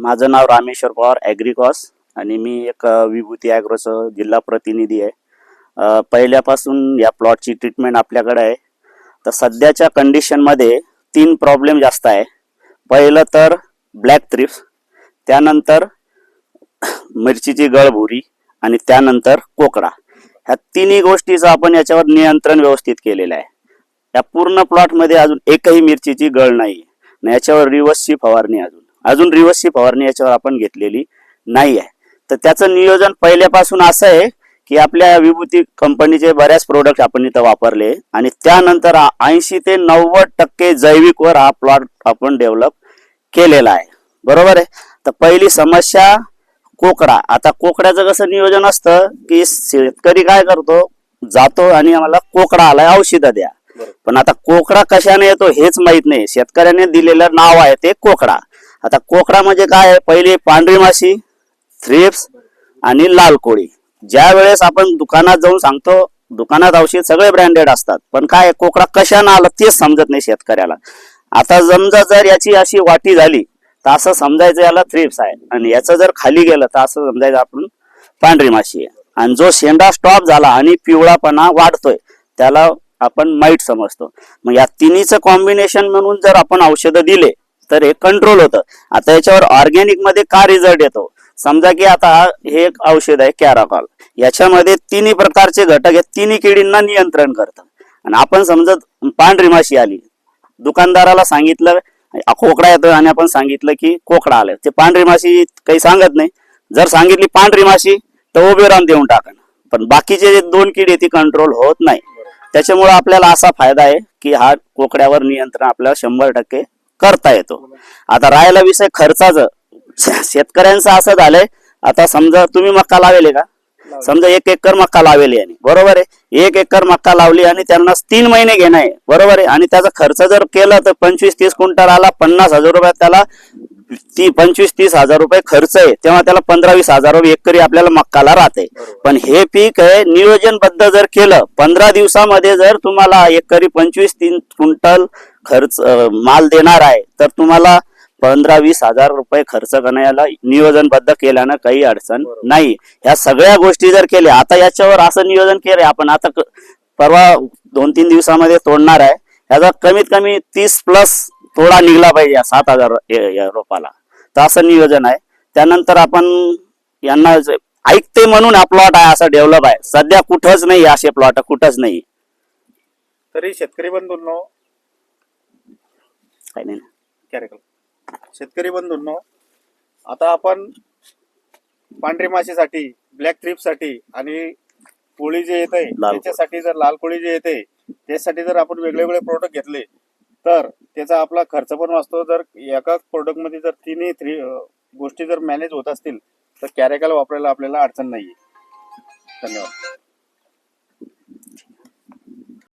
माझं नाव रामेश्वर पवार ॲग्रिकॉस आणि मी एक विभूती ॲग्रोचं जिल्हा प्रतिनिधी आहे। पहिल्यापासून या प्लॉटची ट्रीटमेंट आपल्याकडे आहे। तर सध्याच्या कंडिशनमध्ये 3 प्रॉब्लेम जास्त आहे। पहिलं तर ब्लॅक थ्रिप्स, त्यानंतर मिरचीची गळभुरी आणि त्यानंतर कोकडा। ह्या तिन्ही गोष्टीचं आपण याच्यावर नियंत्रण व्यवस्थित केलेलं आहे। या पूर्ण प्लॉटमध्ये अजून एकही मिरचीची गळ नाही। याच्यावर रिव्हर्सची फवारणी अजून रिव्हर्सची फवारणी याच्यावर आपण घेतलेली नाही आहे। तर त्याचं नियोजन पहिल्यापासून असं आहे की आपल्या विभूती कंपनीचे बऱ्याच प्रोडक्ट आपण इथं वापरले आणि त्यानंतर 80 ते 90% जैविकवर हा प्लॉट आपण डेव्हलप केलेला आहे। बरोबर आहे। तर पहिली समस्या कोकडा। आता कोकड्याचं कसं नियोजन असतं की शेतकरी काय करतो, जातो आणि आम्हाला कोकडा आलाय औषध द्या, पण आता कोकडा कशाने येतो हेच माहित नाही। शेतकऱ्याने दिलेलं नाव आहे ते कोकडा। आता कोकडा म्हणजे काय आहे, पहिली पांढरी माशी, थ्रिप्स आणि लाल कोळी। ज्या वेळेस आपण दुकानात जाऊन सांगतो, दुकानात औषध सगळे ब्रँडेड असतात, पण काय कोकडा कशाने आला तेच समजत नाही शेतकऱ्याला। आता समजा जर याची अशी वाटी झाली तर असं समजायचं याला थ्रिप्स आहे, आणि याचं जर खाली गेलं तर असं समजायचं आपण पांढरी माशी आहे। आणि जो शेंडा स्टॉप झाला आणि पिवळापणा वाढतोय त्याला आपण माईट समजतो। मग या तिन्हीचं कॉम्बिनेशन म्हणून जर आपण औषधं दिले तर हे कंट्रोल होतं। आता याच्यावर ऑर्गॅनिक मध्ये का रिझल्ट येतो, समजा की आता हे एक औषध आहे कॅराकॉल, याच्यामध्ये तिन्ही प्रकारचे घटक आहेत, तिन्ही किडींना नियंत्रण करतं। आणि आपण समजत पांढरी माशी आली, दुकानदाराला सांगितलं कोकडा येतोय आणि आपण सांगितलं की कोकडा आलाय, ते पांढरी माशी काही सांगत नाही। जर सांगितली पांढरी माशी तर उभे राहून देऊन टाकन, पण बाकीचे जे 2 किडी ती कंट्रोल होत नाही। त्याच्यामुळे आपल्याला असा फायदा आहे की हा कोकड्यावर नियंत्रण आपल्याला 100% करता येतो। आता राहिला विषय खर्चाचं, शेतकऱ्यांचं असं झालंय, आता समजा तुम्ही मक्का लावेले का, समजा 1 एकर मक्का लावेली आहे, बरोबर आहे, 1 एकर मक्का लावली आणि त्यांना 3 महिने घेणं आहे, बरोबर आहे, आणि त्याचा खर्च जर केला तर 25-30 क्विंटल आला, 50,000 रुपयात त्याला 25-30 हजार रुपये खर्च आहे, तेव्हा त्याला 15-20 हजार रुपये एकरी आपल्याला मक्काला राहते। पण हे पीक आहे नियोजनबद्ध जर केलं, 15 दिवसामध्ये जर तुम्हाला एकरी 25-30 क्विंटल खर्च माल देणार आहे, तर तुम्हाला 15-20 हजार रुपये खर्च करण्याला नियोजनबद्ध केल्यानं काही अडचण नाही। ह्या सगळ्या गोष्टी जर केल्या, आता याच्यावर असं नियोजन केलंय आपण, आता परवा 2-3 दिवसामध्ये तोडणार आहे, याचा कमीत कमी 30+ तोडा निघला पाहिजे 7,000 रोपाला, तर असं नियोजन आहे। त्यानंतर आपण यांना ऐकते म्हणून हा प्लॉट आहे असं डेव्हलप आहे, सध्या कुठंच नाही असे प्लॉट, कुठंच नाही। तरी शेतकरी बंधूंनो, काही नाही, शेतकरी बंधूंनो, आता आपण पांढरी माशीसाठी, ब्लॅक थ्रिप्ससाठी आणि कोळी जे येते त्याच्यासाठी, जर लाल कोळी जे येते त्यासाठी जर आपण वेगवेगळे प्रोडक्ट घेतले तर त्याचा आपला खर्च पण वाचतो। जर एका प्रोडक्ट मध्ये जर तिन्ही गोष्टी जर मॅनेज होत असतील तर कॅरेकॉल वापरायला आपल्याला अडचण नाहीये। धन्यवाद।